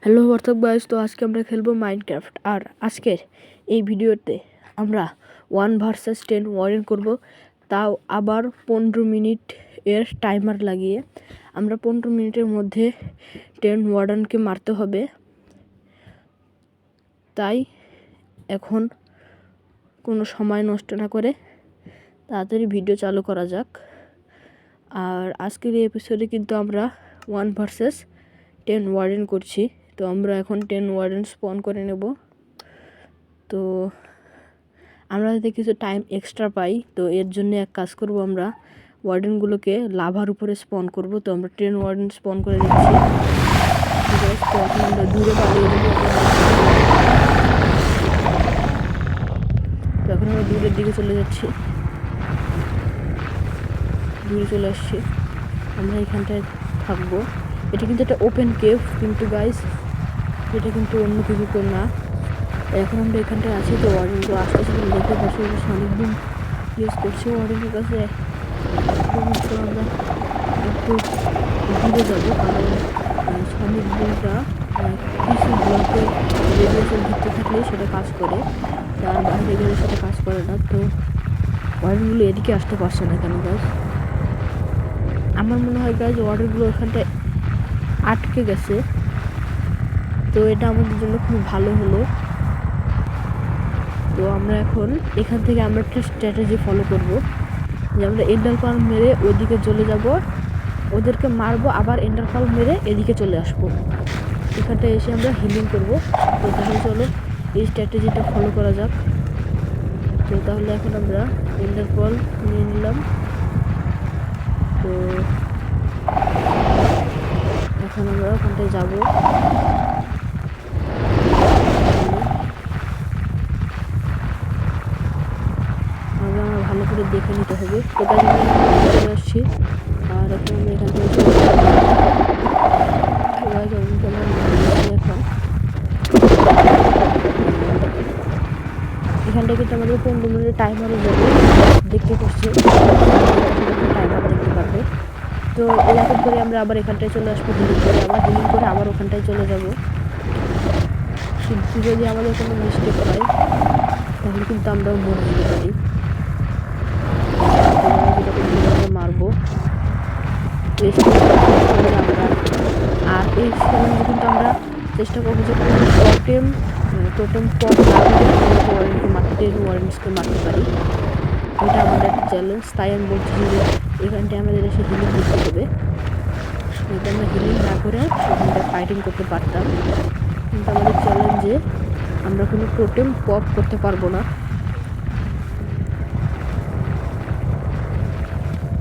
Hello WhatsApp guys, তো আজকে আমরা খেলবো মাইনক্রাফট। আর আজকের এই ভিডিওতে আমরা 1 ভার্সেস 10 ওয়ার্ডেন করব, তাও আবার 15 মিনিট এর টাইমার লাগিয়ে। আমরা 15 মিনিটের মধ্যে 10 ওয়ার্ডেনকে মারতে হবে। তাই এখন কোনো সময় নষ্ট না করে তাড়াতাড়ি ভিডিও চালু করা যাক। আর আজকের এই এপিসোডে কিন্তু আমরা 1 ভার্সেস 10 ওয়ার্ডেন করছি। তো আমরা এখন 10 ওয়ার্ডেন স্পন করে নেব। তো আমরা যাতে কিছু টাইম এক্সট্রা পাই, তো এর জন্য এক কাজ করব, আমরা ওয়ার্ডেনগুলোকে লাভার উপরে স্পন করব। তো আমরা 10 ওয়ার্ডেন স্পন করে দিচ্ছি। তো এখন আমরা দূরে পালিয়ে দেবো। তো এখন আমরা দূরের দিকে চলে যাচ্ছি, দূরে চলে আসছি। আমরা এখানটায় থাকবো। এটা কিন্তু একটা ওপেন কেভ, কিন্তু গাইস এটা কিন্তু অন্য কিছু তো না। এখন আমরা এখানটায় আছি। তো ওয়ার্ডেনগুলো আস্তে আস্তে দেখতে পাচ্ছি সনিক বুম ইউজ করছি ওয়ার্ডেনের কাছে। আমরা একটু দূরে যাবো, কারণ সনিক বুমটা কিছু ব্লকের রেডিয়েশন ভিতরে থাকলে সেটা কাজ করে, তার বাইরে গেলে সেটা কাজ করে না। তো ওয়ার্ডেনগুলো এদিকে আসতে পারছে না কেন গাছ? আমার মনে হয় গাছ ওয়ার্ডেনগুলো ওখানটায় আটকে গেছে। তো এটা আমাদের জন্য খুব ভালো হলো। তো আমরা এখন এখান থেকে আমরা একটা স্ট্র্যাটেজি ফলো করব, যে আমরা এন্ডার পাল মেরে ওইদিকে চলে যাব, ওদেরকে মারবো, আবার এন্ডার পাল মেরে এদিকে চলে আসবো। এখানটায় এসে আমরা হিলিং করব। তো তাহলে চলো এই স্ট্র্যাটেজিটা ফলো করা যাক। তো তাহলে এখন আমরা এন্ডার পাল নিয়ে নিলাম। তো এখন আমরা ওখানটায় যাবো। ভালো করে দেখে নিতে হবে। তো তাই চলে আসছি। আর এখন আমরা এখান থেকে এখন এখানটা কিন্তু আমাদের 15 মিনিটের টাইমারও যাবে, দেখতে পাচ্ছি টাইমার দেখতে পারবে। তো এরকম করে আমরা আবার এখানটায় চলে আসবো, হিলিং করে আবার ওখানটায় চলে যাব। কিন্তু যদি আমাদের কোনো মিস্টেক হয় তাহলে কিন্তু আমরাও মরে যেতে পারি। মারবো আমরা। আর এই চ্যালেঞ্জে কিন্তু আমরা চেষ্টা করবো যে টোটেম পট ওয়ারেন্টকে মারতে মারতে পারি। এটা আমাদের একটা চ্যালেঞ্জ। তাই আমি বলছি যে এখানটায় আমাদের এসে হিলিং করতে হবে। যদি আমরা হিলিং না করে সেখানটা ফাইটিং করতে পারতাম, কিন্তু আমাদের চ্যালেঞ্জে আমরা কোনো টোটেম পপ করতে পারবো না।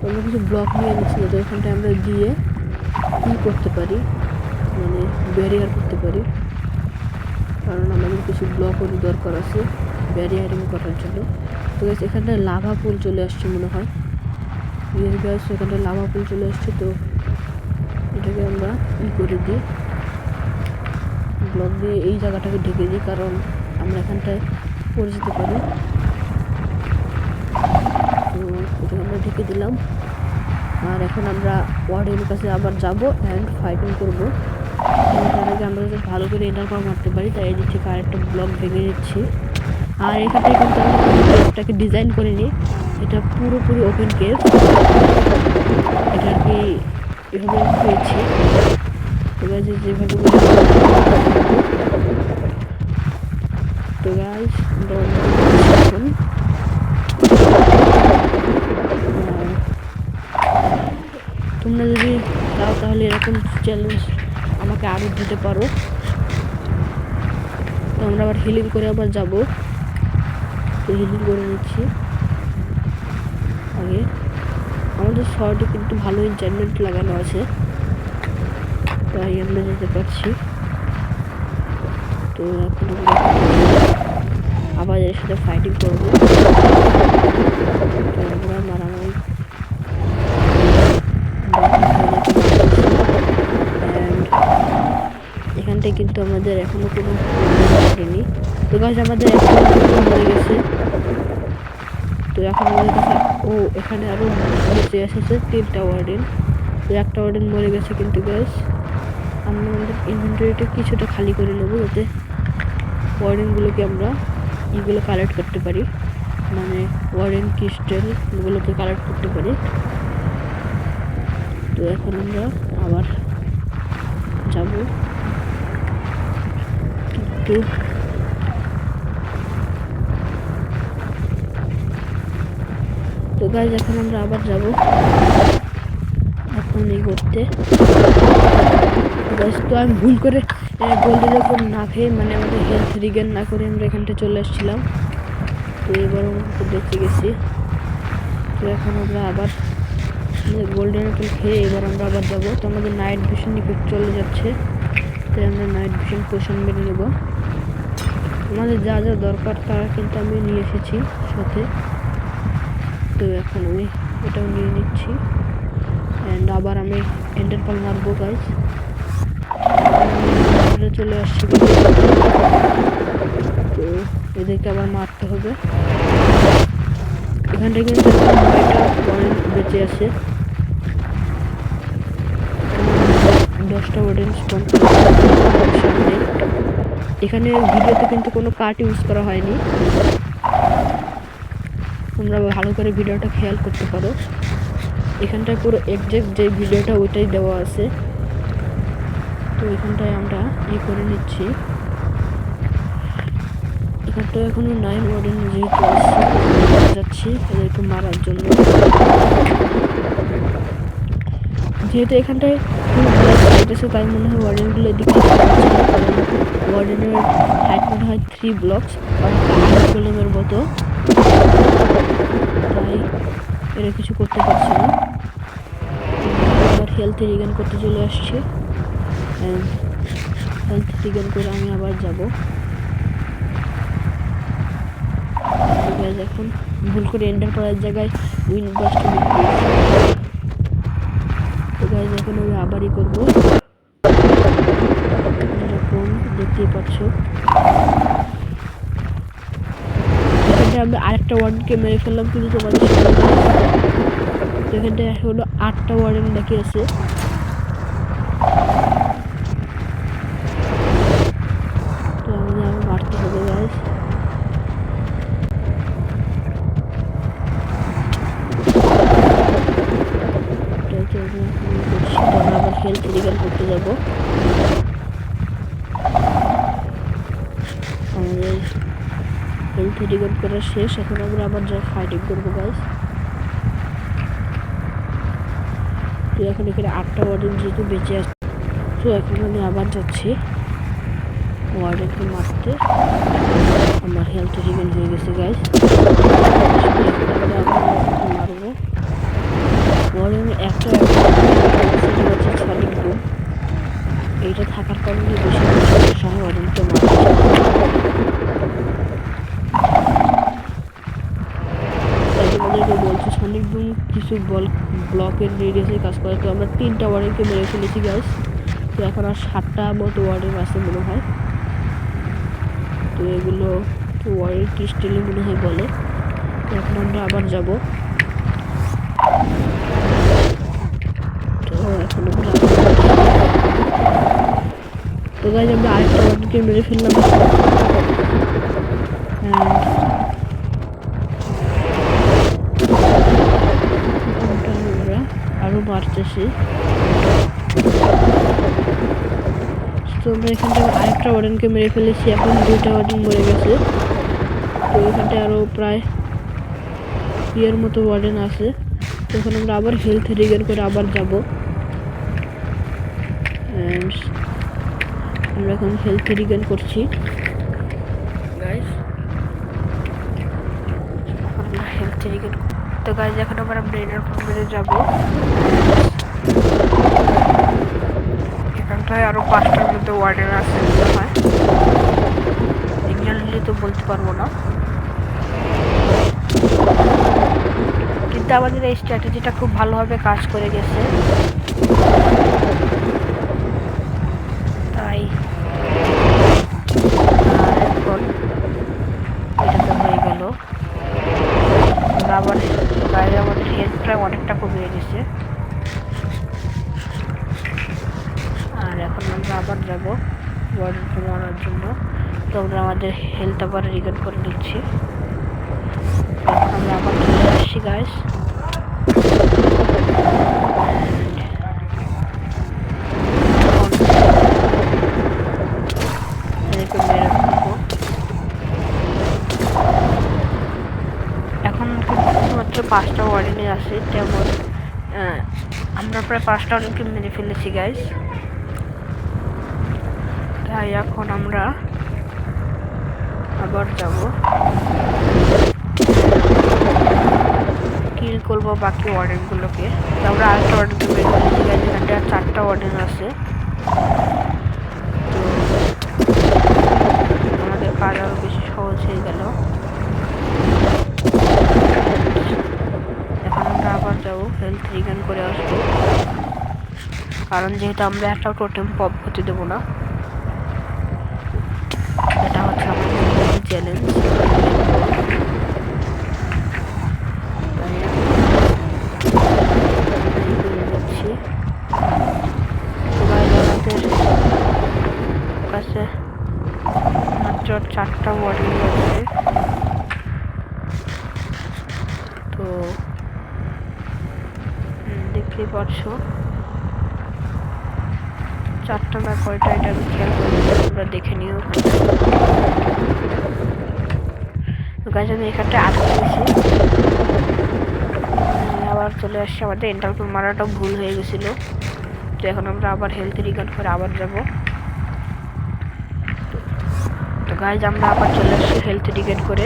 আমরা কিছু ব্লক নিয়ে নিচ্ছি, তো এখানটায় আমরা দিয়ে কী করতে পারি, মানে ব্যারিয়ার করতে পারি, কারণ আমাদের কিছু ব্লকেরও দরকার আছে ব্যারিয়ারিং করার জন্য। তো গাছ এখানটায় লাভা পুল চলে আসছে মনে হয়। গাছ এখানটায় লাভা পুল চলে আসছে। তো এটাকে আমরা করে দিই, ব্লক দিয়ে এই জায়গাটাকে ঢেকে দিই, কারণ আমরা এখানটায় পড়ে যেতে পারি। তো এটাকে আমরা ঢেকে দিলাম। আর এখন আমরা ওয়ার্ডেনের কাছে আবার যাব অ্যান্ড ফাইটিং করবো। তার আগে আমরা যদি ভালো করে এন্টার পাওয়া মারতে পারি, তাই এই দিক আরেকটা ব্লক ভেঙে দিচ্ছি। আর এখানটায় কিন্তু আমরা কেভটাকে ডিজাইন করিনি, এটা পুরোপুরি ওপেন কেভ। এটা আর কি এভাবে হয়েছে। এবার যেভাবে তো গাইস এখন তোমরা যদি চাও তাহলে এরকম চ্যালেঞ্জ আমাকে আরও দিতে পারো। তো আমরা আবার হিলিং করে আবার যাবো। তো হিলিং করে নিচ্ছি আগে। আমাদের শহরটি কিন্তু ভালো এনচান্টমেন্ট লাগানো আছে, তাই আমরা যেতে পারছি। তো এখন আবার এর সাথে ফাইটিং করবো। তো আমরা মারামারি এখানটায় কিন্তু আমাদের এখনো কোনো করেনি। তো গাছ আমাদের একটা মরে গেছে। তো এখন আমাদের কাছে এখানে আরো বেঁচে এসেছে 3টা ওয়ার্ডেন। তো একটা ওয়ার্ডেন মরে গেছে, কিন্তু গাছ এখন আমাদের ইনভেন্টরিটা কিছুটা খালি করে নেবো, যাতে ওয়ারেনগুলোকে আমরা এগুলো কালেক্ট করতে পারি, মানে ওয়ারেন ক্রিস্টাল এগুলোকে কালেক্ট করতে পারি। তো এখন আমরা আবার যাব একটু তো গাইজ এখন আমরা আবার যাব এখন এই করতে। তো আমি ভুল করে গোল্ডের ওপর না খেয়ে মানে আমাদের হেলথ রিগেন না করে আমরা এখানটা চলে আসছিলাম। তো এবার আমরা বেঁচে গেছি। তো এখন আমরা আবার গোল্ডেন অ্যাপেল খেয়ে এবার আমরা আবার যাবো। তো আমাদের নাইট ভিশন ইফেক্ট চলে যাচ্ছে, তাই আমরা নাইট ভিশন পোশন মেরে নেব। আমাদের যা যা দরকার তারা কিন্তু আমি নিয়ে এসেছি সাথে। তো এখন আমি এটাও নিয়ে নিচ্ছি অ্যান্ড আবার আমি এন্ডার পাল মারবো গাইজ। চলে আসছি, তো এদেরকে আবার মারতে হবে। এখানটা কিন্তু 9টা ওয়ারেন বেঁচে আছে, 10টা ওয়ারেন স্পন সামনে। এখানে ভিডিওতে কিন্তু কোনো কাট ইউজ করা হয়নি, তোমরা ভালো করে ভিডিওটা খেয়াল করতে পারো। এখানটায় পুরো একজ্যাক্ট যে ভিডিওটা ওইটাই দেওয়া আছে। তো এখানটায় আমরা করে নিচ্ছি। এখানটা এখনো 9 ওয়ার্ডেন যেহেতু যাচ্ছি এদেরকে মারার জন্য, যেহেতু এখানটায় আছে তাই মনে হয় ওয়ার্ডেনগুলো এদিকে ওয়ার্ডেনের হাইট মনে হয় 3 ব্লকস কলমের মতো, তাই এরা কিছু করতে পারছে না। আবার হেলথ রিগেন করতে চলে আসছি, হেলথ রিগেন করে আমি আবার যাব। এখন ভুল করে এন্টার করার জায়গায় উইন বাস্ট এখন আমি আবারই করবো, এরকম দেখতেই পাচ্ছ। এখানটায় আমি আরেকটা ওয়ার্ডকে মেরে ফেললাম, কিন্তু তোমাদের এখানটায় হলো 8টা ওয়ার্ডেন বাকি আছে। তো আমাদের আবার মারতে হবে গাইস। আবার হেলথ রিগেন করতে যাব। আমাদের হেলথ রিগেন করা শেষ, এখন আমরা আবার যাই ফাইটিং করবো গাইস। তো এখন এখানে 8টা ওয়ার্ডেন যেহেতু বেঁচে আসছে, তো এখন আমি আবার যাচ্ছি ওয়ার্ডেনকে মারতে। আমার হেলথ রিগেন হয়ে গেছে গাইস। মারবো ওয়ার্ডেন একটা সলিড বুম, এইটা থাকার কারণে বেশি সমস্যা হয় ওয়ার্ডেনকে মারতে। আমাদেরকে বলছে সনিক বুম কিছু ব্লকের রেডিয়াসে কাজ করে। তো আমরা 3টা ওয়ার্ডেনকে মেরে ফেলেছি গাইস। তো এখন আর 7টা মতো ওয়ার্ডেন আছে মনে হয়। তো এগুলো ওয়ার্ডেন ক্রিস্টালে মনে হয় বলে। তো এখন আমরা আবার যাব। তো এখন আমরা তো গাইস আমরা আরেকটা ওয়ার্ডেনকে মেরে ফেললাম। আরো মারতেছি। তো আমরা এখানটায় আরেকটা ওয়ার্ডেনকে মেরে ফেলেছি, এখন 2টা ওয়ার্ডেন মরে গেছে। তো এখানটায় আরো প্রায় ইয়ের মতো ওয়ার্ডেন আছে। তো এখন আমরা আবার হেলথ রিগেন করে আবার যাব। আমরা এখন হেলথ রিগেন করছি গাইস। আমরা হেলথ রিগেন তো গাইস এখন আমরা ব্রেডার ফর্মে যাব। এখানটায় আরো 5টার মধ্যে ওয়ার্ডেন আছে মনে হয়, এক্সাক্টলি তো বলতে পারবো না, কিন্তু আমাদের এই স্ট্র্যাটেজিটা খুব ভালোভাবে কাজ করে গেছে। তাই এখন এটা তো হয়ে গেল। আবার বাইরে আমাদের হেলথ প্রায় অনেকটা কমিয়ে গেছে। আর এখন আমরা ওয়ার্ডেনকে মারার জন্য। তো আমরা আমাদের হেলথ আবার রিগেন করে নিচ্ছি। এখন আমরা আবার চলে আসছি গাইস। এখন শুধুমাত্র 5টা ওয়ার্ডেনই আছে, তেমন আমরা প্রায় 5টা ওয়ার্ডেনকে মেরে ফেলেছি গাইস। তাই এখন আমরা আবার যাব, কিল করবো বাকি ওয়ার্ডেনগুলোকে। আমরা আরেকটা ওয়ার্ডেনকে মেরে ফেলেছি গাইস, এখানটা 4টা ওয়ার্ডেন আছে। তো আমাদের কাজ আরো বেশি সহজ হয়ে গেল। এখন আমরা আবার যাবো, হেলথ রিগেন করে আসবো, কারণ যেহেতু আমরা একটা টোটেম পপ হতে দেবো না। এটা হচ্ছে আমাদের চ্যালেঞ্জ। কাছে মাত্র 4টা ওয়ার্ডেন আছে। তো দেখতেই পাচ্ছ 4টা না কয়টা, এটা আমি খেয়াল করি, তোমরা দেখে নিও। তো গাছ আমি এখানটা আটকে গেছি, আবার চলে আসছি। আমাদের এন্টারপুল মারাটা ভুল হয়ে গেছিলো। তো এখন আমরা আবার হেলথ রিগার্ড করে আবার যাব। তো গাইজ আমরা আবার চলে আসছি হেলথ রিগার্ড করে।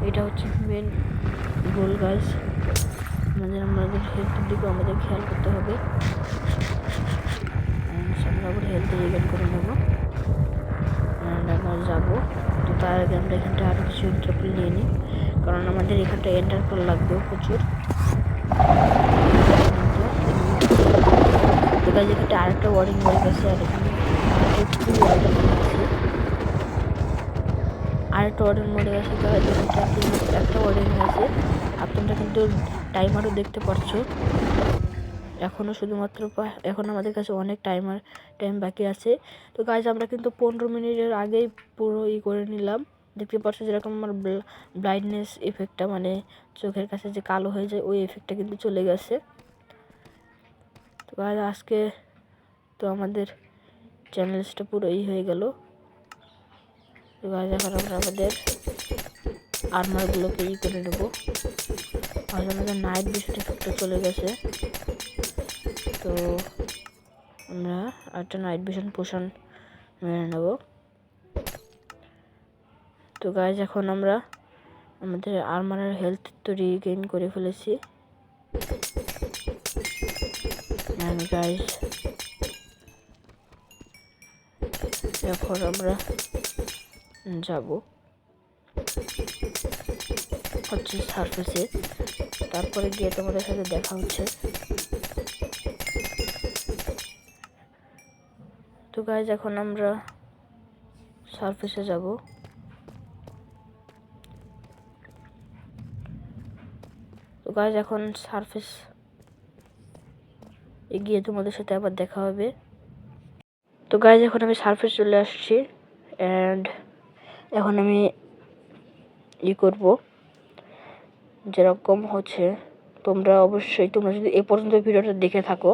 এটা হচ্ছে মেন গোল গাইস, আমাদের হেলথের দিকে আমাদের খেয়াল করতে হবে। আমরা আবার হেলথ রিগেন করে নেবো, আমরা যাবো। তো তার আগে আমরা এখানটা আরও কিছু এন্টারপল নিয়ে নিই, কারণ আমাদের এখানটা এন্টারপল লাগবেও প্রচুর। তো এখানটা আরেকটা ওয়ার্ডিং হয়ে গেছে, আর এখানে আরেকটা ওয়ার্ডেন মরে গেছে। একটা ওয়ার্ডেন আছে, আপনারা কিন্তু টাইমারও দেখতে পাচ্ছ। এখনও শুধুমাত্র এখন আমাদের কাছে অনেক টাইম বাকি আছে। তো গাইজ আমরা কিন্তু 15 মিনিটের আগেই পুরো করে নিলাম। দেখতে পাচ্ছ যেরকম আমার ব্লাইন্ডনেস এফেক্টটা, মানে চোখের কাছে যে কালো হয়ে যায়, ওই এফেক্টটা কিন্তু চলে গেছে। তো গাইজ আজকে তো আমাদের চ্যানেলসটা পুরো হয়ে গেল। তো গাইজ এখন আমরা আমাদের আর্মারগুলোকে করে নেব, আর আমাদের নাইট ভিশন এফেক্টটা চলে গেছে। তো আমরা একটা নাইট ভিশন পোশন মেরে নেব। তো গাইজ এখন আমরা আমাদের আর্মারের হেলথ তো রিগেইন করে ফেলেছি। গাইজ এখন আমরা যাব হচ্ছে সারফেসে, তারপরে গিয়ে তোমাদের সাথে দেখা হচ্ছে। তো গাইজ এখন আমরা সারফেসে যাব। তো গাইজ এখন সারফেস গিয়ে তোমাদের সাথে আবার দেখা হবে। তো গাইজ এখন আমি সারফেস চলে আসছি, অ্যান্ড এখন আমি করব যেরকম হচ্ছে। তোমরা অবশ্যই, তোমরা যদি এ পর্যন্ত ভিডিওটা দেখে থাকো,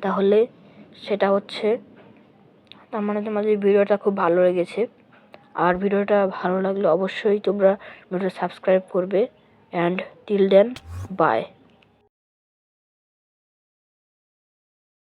তাহলে সেটা হচ্ছে তার মানে তোমাদের ভিডিওটা খুব ভালো লেগেছে। আর ভিডিওটা ভালো লাগলে অবশ্যই তোমরা ভিডিওটা সাবস্ক্রাইব করবে। And till then, by.